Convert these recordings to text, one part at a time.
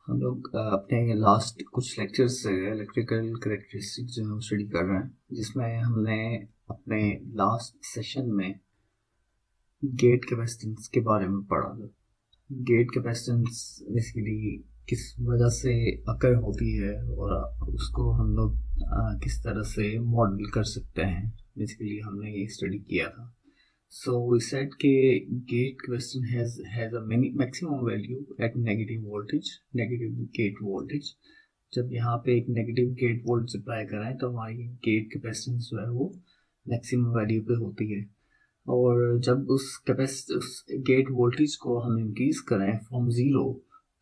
हम लोग अपने लास्ट कुछ लेक्चर्स से इलेक्ट्रिकल करेक्टरिस्टिक जो हम स्टडी कर रहे हैं, जिसमें हमने अपने लास्ट सेशन में गेट कैपेसिटेंस के बारे में पढ़ा था। गेट कैपेसिटेंस बेसिकली किस वजह से अकर होती है और उसको हम लोग किस तरह से मॉडल कर सकते हैं, बेसिकली हमने ये स्टडी किया था। So we said कि gate question has a maximum value at negative voltage, negative gate voltage। जब यहाँ पे एक नेगेटिव गेट वोल्टेज अप्लाई कराएं तो हमारी गेट कैपेसिटेंस जो है वो मैक्सिमम वैल्यू पे होती है। और जब उस गेट वोल्टेज को हम इंक्रीज करें फ्रॉम ज़ीरो,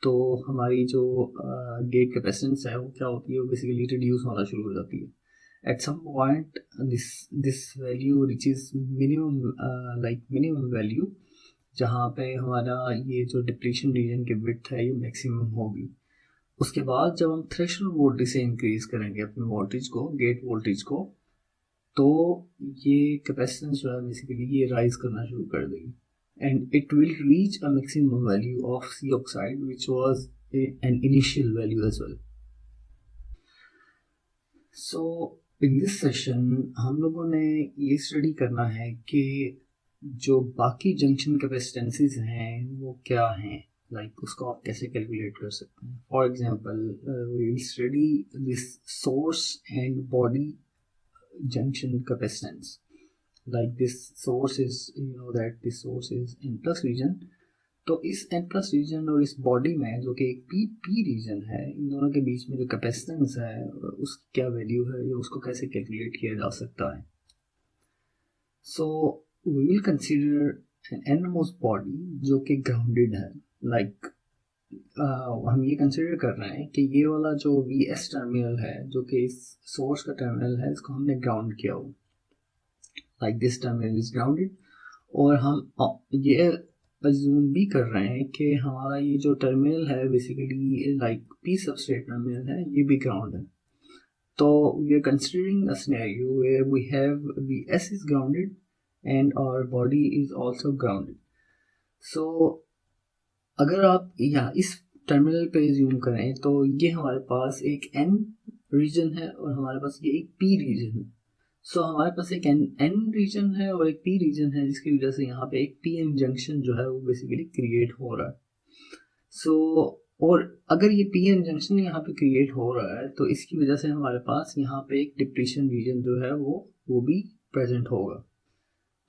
तो हमारी जो गेट कैपेसिटेंस है वो क्या होती है, वो बेसिकली रिड्यूस होना शुरू हो जाती है। At some point this value reaches minimum minimum value, जहाँ पे हमारा ये जो डिप्लीशन रीजन की विड्थ है ये मैक्सिमम होगी। उसके बाद जब हम थ्रेशोल्ड वोल्टेज से इंक्रीज करेंगे अपने वोल्टेज को, गेट वोल्टेज को, तो ये कैपेसिटेंस जो है बेसिकली ये राइज करना शुरू कर देगी and it will reach a maximum value of C oxide which was an initial value as well. So in this session हम लोगों ने ये स्टडी करना है कि जो बाकी जंक्शन कैपेसिटेंसेस हैं वो क्या हैं, उसको आप कैसे कैलकुलेट कर सकते हैं। For example we will study this source and body junction capacitance. This source is, you know that this source is n plus region. तो इस एन प्लस रीजन और इस बॉडी में जो कि एक पी रीजन है, इन दोनों के बीच में जो कैपेसिटेंस है उसकी क्या वैल्यू है, या उसको कैसे कैलकुलेट किया जा सकता है। So we will consider an innermost body जो कि ग्राउंडेड है। हम ये कंसीडर कर रहे हैं कि ये वाला जो वी एस टर्मिनल है जो कि इस सोर्स का टर्मिनल है, इसको हमने ग्राउंड किया हो, दिस टर्मिनल इज ग्राउंडेड। और हम ये अज्यूम भी कर रहे हैं कि हमारा ये जो टर्मिनल है बेसिकली पी सबस्ट्रेट टर्मिनल है, ये भी ग्राउंड है। तो we are considering a scenario where we have Vs is grounded and our body is also grounded। so अगर आप यहाँ इस टर्मिनल पे जूम करें तो ये हमारे पास एक N रीजन है और हमारे पास ये एक P रीजन है। सो हमारे पास एक N रीजन है और एक P रीजन है, जिसकी वजह से यहाँ पे एक PN जंक्शन जो है वो बेसिकली क्रिएट हो रहा है। और अगर ये PN जंक्शन यहाँ पे क्रिएट हो रहा है तो इसकी वजह से हमारे पास यहाँ पे एक डिप्लीशन रीजन जो है वो भी प्रेजेंट होगा।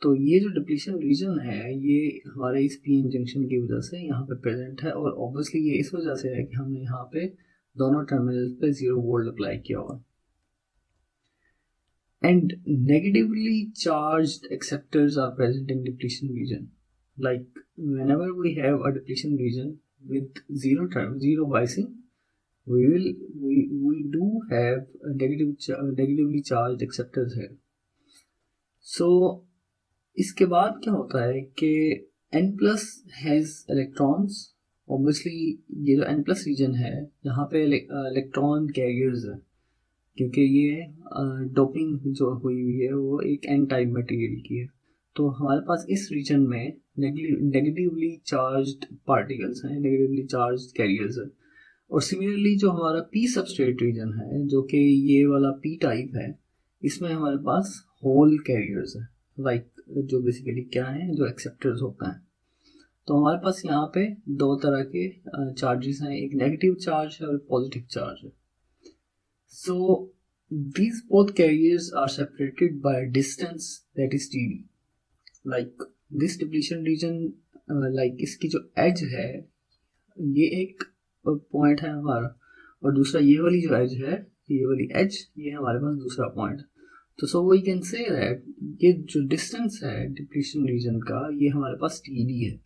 तो ये जो डिप्लीशन रीजन है ये हमारे इस PN जंक्शन की वजह से यहाँ पे प्रेजेंट है, और ऑब्वियसली ये इस वजह से है कि हमने यहाँ पे दोनों टर्मिनल पे 0 वोल्ट अप्लाई किया हुआ। And negatively charged acceptors are present in depletion region. Whenever we have a depletion region with zero biasing, we do have a negatively charged acceptors here. So इसके बाद क्या होता है कि N plus has electrons। Obviously ये जो N plus region है यहाँ पे इलेक्ट्रॉन कैरियर्स है, क्योंकि ये डोपिंग जो हुई हुई है वो एक एन टाइप मटेरियल की है। तो हमारे पास इस रीजन में नेगेटिवली चार्ज्ड पार्टिकल्स हैं, नेगेटिवली चार्ज्ड कैरियर्स है। और सिमिलरली जो हमारा पी सबस्ट्रेट रीजन है जो कि ये वाला पी टाइप है, इसमें हमारे पास होल कैरियर्स है, जो बेसिकली क्या है, जो एक्सेप्टर्स होता है। तो हमारे पास यहाँ पे दो तरह के चार्जेस हैं, एक नेगेटिव चार्ज है और पॉजिटिव चार्ज है। So these both carriers are separated by a distance that is TD। This depletion region, इसकी जो एज है ये एक पॉइंट है हमारा, और दूसरा ये वाली जो एज है, ये वाली एज, ये हमारे पास दूसरा पॉइंट। तो so we can say that ये जो डिस्टेंस है डिप्लीशन रीजन का, ये हमारे पास TD है।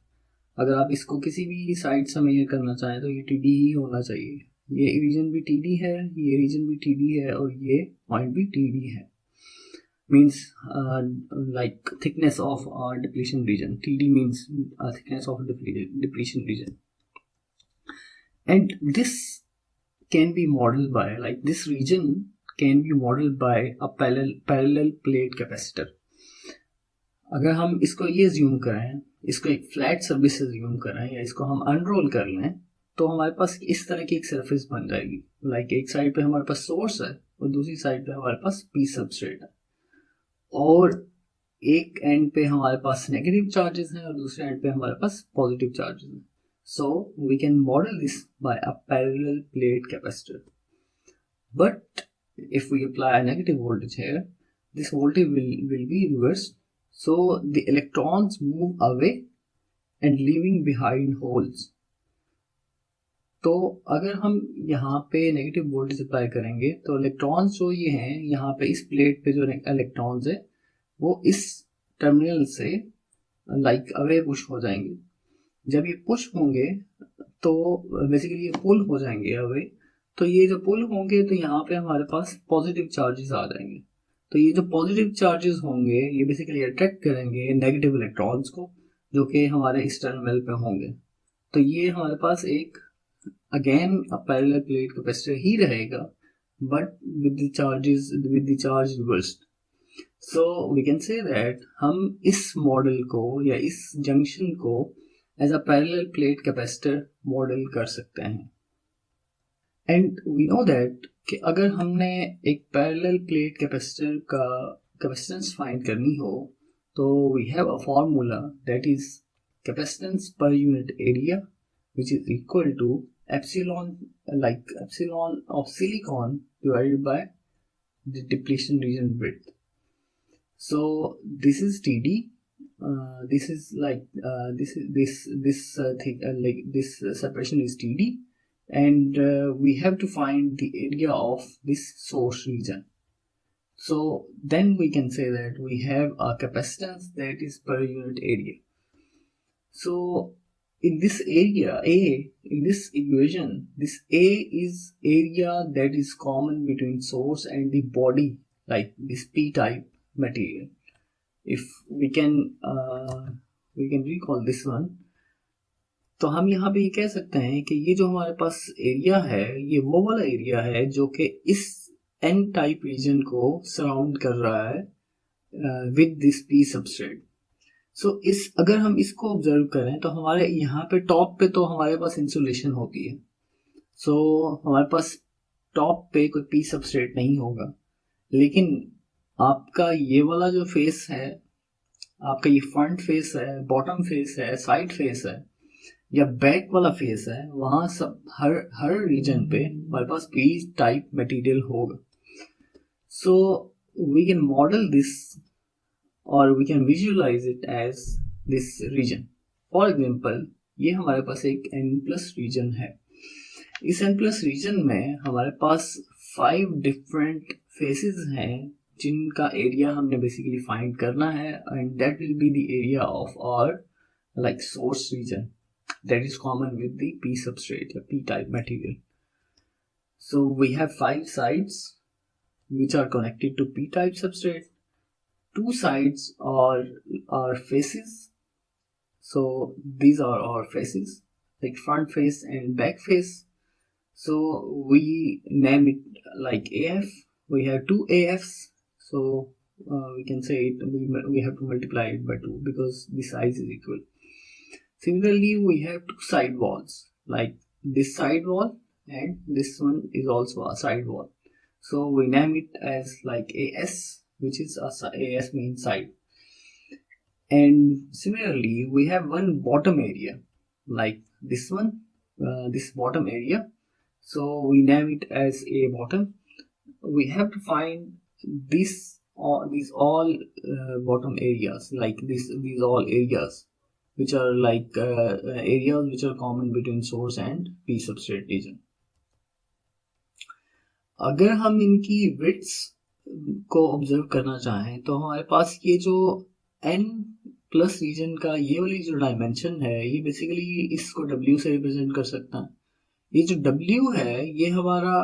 अगर आप इसको किसी भी साइड से मेजर करना चाहें तो ये TD ही होना चाहिए। ये रीजन भी TD है, ये रीजन भी TD है, और ये पॉइंट भी TD है। Means thickness of depletion region, TD means thickness of depletion region. And this can be modelled by this region can be modelled by a parallel plate capacitor. अगर हम इसको ये ज्यूम करें, इसको एक फ्लैट सर्फेस से ज्यूम करें, या इसको हम अनरोल कर लें, तो हमारे पास इस तरह की एक सरफेस बन जाएगी, लाइक एक साइड पे हमारे पास सोर्स है और दूसरी साइड पे हमारे पास पी सबस्ट्रेट है, और एक एंड पे हमारे पास नेगेटिव चार्जेस हैं और दूसरे एंड पे हमारे पास पॉजिटिव चार्जेस हैं. So we can model this by a parallel plate capacitor. But if we apply a negative voltage here, this voltage will be reversed. So the electrons move away and leaving behind holes. तो अगर हम यहाँ पे negative voltage apply करेंगे तो electrons जो ये हैं यहाँ पे इस प्लेट पे जो इलेक्ट्रॉन्स है वो इस टर्मिनल से लाइक अवे पुश हो जाएंगे. जब ये पुश होंगे तो बेसिकली ये पुल हो जाएंगे अवे. तो ये जो पुल होंगे तो यहाँ पे हमारे पास पॉजिटिव चार्जेस आ जाएंगे. तो ये जो पॉजिटिव चार्जेस होंगे ये बेसिकली अट्रैक्ट करेंगे नेगेटिव इलेक्ट्रॉन्स को जो कि हमारे इस टर्मिनल पे होंगे. तो ये हमारे पास एक अगेन पैरेलल प्लेट कैपेसिटर ही रहेगा but with the charge reversed. So we can say that हम इस मॉडल को या इस जंक्शन को as a parallel plate capacitor model कर सकते हैं. एंड वी नो दैट कि अगर हमने एक पैरेलल प्लेट कैपेसिटर का कैपेसिटेंस फाइंड करनी हो तो we have a formula that is capacitance per unit area which is equal to epsilon of silicon divided by the depletion region width. So this is TD. This is like this separation is TD, and we have to find the area of this source region. So then we can say that we have a capacitance that is per unit area. So in this area A, in this equation, this A is area that is common between source and the body, like this p-type material. If we can recall this one, तो हम यहाँ पे ये कह सकते हैं कि ये जो हमारे पास एरिया है ये वो वाला एरिया है जो कि इस n टाइप रीजन को सराउंड कर रहा है विद दिस p सबस्ट्रेट. सो अगर हम इसको ऑब्जर्व करें तो हमारे यहाँ पे टॉप पे तो हमारे पास इंसुलेशन होती है. सो हमारे पास टॉप पे कोई पी सबस्ट्रेट नहीं होगा, लेकिन आपका ये वाला जो फेस है, आपका ये फ्रंट फेस है, बॉटम फेस है, साइड फेस है या बैक वाला फेस है, वहाँ सब हर रीजन पे हमारे पास पी टाइप मटेरियल होगा. So we can model this or we can visualize it as this region. For example, ये हमारे पास एक n+ region है. इस n+ region में हमारे पास 5 different faces हैं जिनका एरिया हमने basically find करना है, and that will be the area of our like source region that is common with the p substrate या p type material. So we have 5 sides which are connected to p type substrate. 2 sides are faces. So these are our faces, like front face and back face. So we name it like AF. We have 2 AFs. So we can say it, we have to multiply it by 2 because the size is equal. Similarly, we have 2 side walls, like this side wall and this one is also a side wall. So we name it as like AS, which is AS means side. And similarly, we have one bottom area like this one, this bottom area. So we name it as A bottom. We have to find these all bottom areas, like these all areas which are like areas which are common between source and P substrate region. अगर हम इनकी widths को observe करना चाहें तो हमारे पास ये जो n+ रीजन का ये वाली जो डायमेंशन है ये बेसिकली इसको W से रिप्रेजेंट कर सकता है. ये जो W है ये हमारा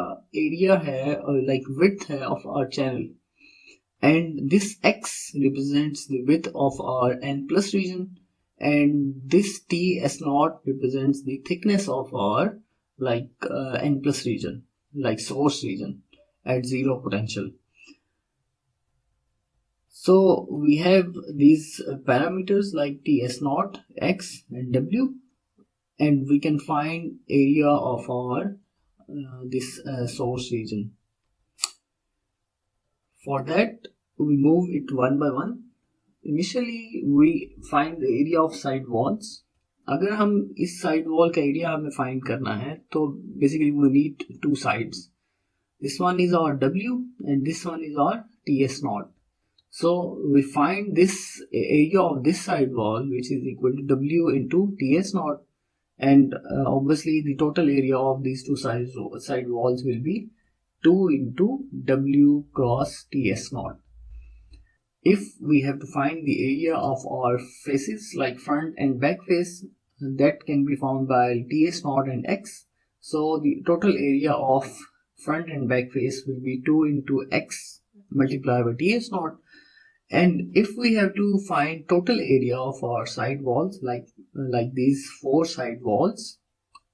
एरिया है और लाइक विड्थ है of our channel, and this X represents the width of our n+ region, and this TS0 represents the thickness of our like n+ region, like source region at 0 potential. So we have these parameters like TS0, X and W, and we can find area of our this source region. For that we move it one by one. Initially we find the area of side walls. अगर हम इस side wall का area हमें find करना है तो basically we need to sides. This one is our W and this one is our TS naught. So we find this area of this side wall, which is equal to W into TS naught, and obviously the total area of these two side walls will be 2 into W cross TS naught. If we have to find the area of our faces like front and back face, that can be found by TS naught and X. So the total area of front and back face will be 2 into X multiplied by TS naught. And if we have to find total area of our side walls like these 4 side walls,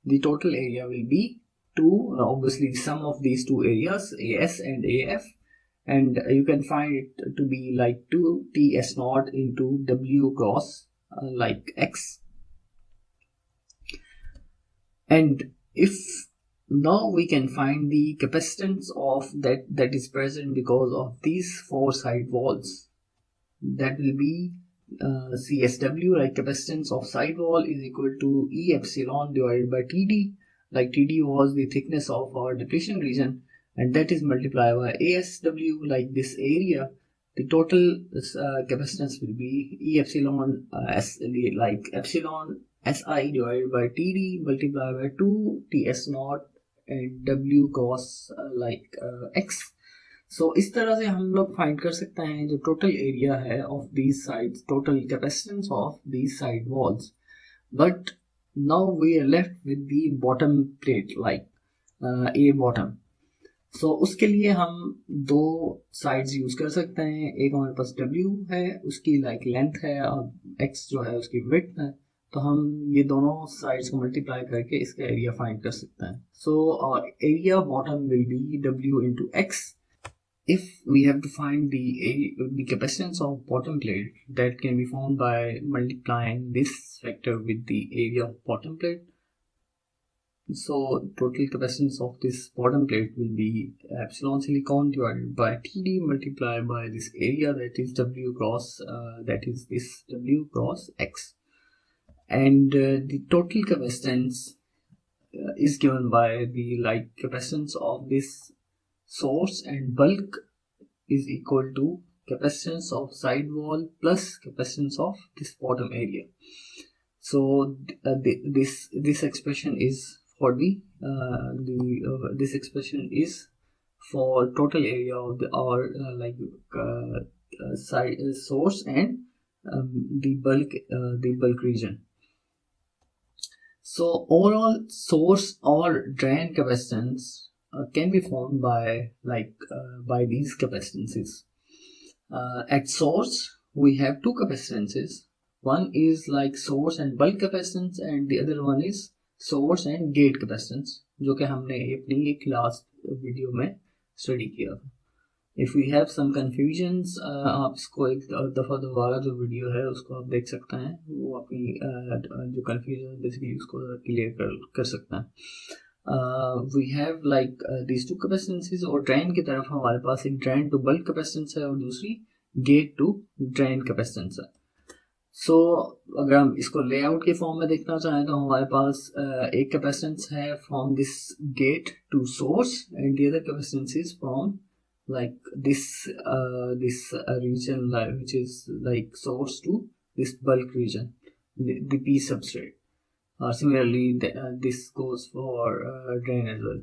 the total area will be 2, obviously the sum of these two areas AS and AF, and you can find it to be like 2 TS naught into W cross like X. And if now we can find the capacitance of that is present because of these 4 side walls, that will be CSW, like capacitance of side wall is equal to E epsilon divided by TD, like TD was the thickness of our depletion region, and that is multiplied by ASW, like this area. The total capacitance will be E epsilon like epsilon SI divided by TD multiplied by 2 TS naught and W cos X. So इस तरह से हम लोग find कर सकते हैं जो total area है of these sides, total capacitance of these side walls. But now we are left with the bottom plate like a bottom. So उसके लिए हम 2 साइड्स यूज कर सकते हैं. एक हमारे पास W है, उसकी लाइक लेंथ है, और X जो है उसकी विड्थ है. तो हम ये दोनों साइड्स को मल्टीप्लाई करके इसका एरिया फाइंड कर सकते हैं. So area bottom will be W into X. If we have to find the capacitance of bottom plate, that can be found by multiplying this factor with the area of bottom plate. So total capacitance of this bottom plate will be epsilon silicon divided by TD multiplied by this area, that is W cross that is this W cross X. And the total capacitance is given by the capacitance of this source and bulk is equal to capacitance of side wall plus capacitance of this bottom area. So this expression is for this expression is for total area of our side source and the bulk region. So overall source or drain capacitance can be found by these capacitances. At source we have 2 capacitances. One is like source and bulk capacitance, and the other one is source and gate capacitance, जो कि हमने अपनी एक last video में study किया था. If we have some confusions, आप इसको एक दफ़ा दोबारा जो वीडियो है उसको आप देख सकते हैं. वो अपनी जो confusion बेसिकली उसको क्लियर कर सकते हैं. We have these 2 capacitances, और ड्रेन की तरफ हमारे पास एक ड्रेन टू बल्क कैपेसिटेंस है और दूसरी गेट टू ड्रेन कैपेसिटेंस है. सो अगर हम इसको लेआउट के फॉर्म में देखना चाहें तो हमारे पास एक कैपेसिटेंस है from this gate to source and the other capacitance is from this region which is like source to this bulk region, the P substrate. Similarly this goes for drain as well.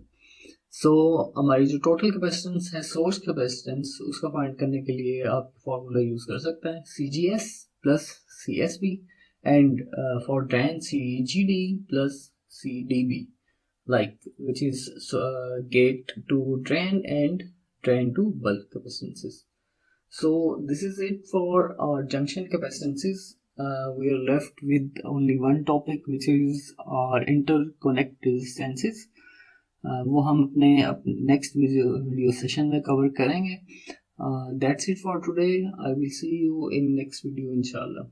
So हमारी जो total capacitance है source capacitance, उसका find करने के लिए आप formula use कर सकते हैं CGS plus CSB, and for drain CGD plus CDB, which is gate to drain and drain to bulk capacitances. So this is it for our junction capacitances. We are left with only one topic, which is our interconnect resistances. वो हम अपने next video session में cover करेंगे. That's it for today. I will see you in next video inshallah.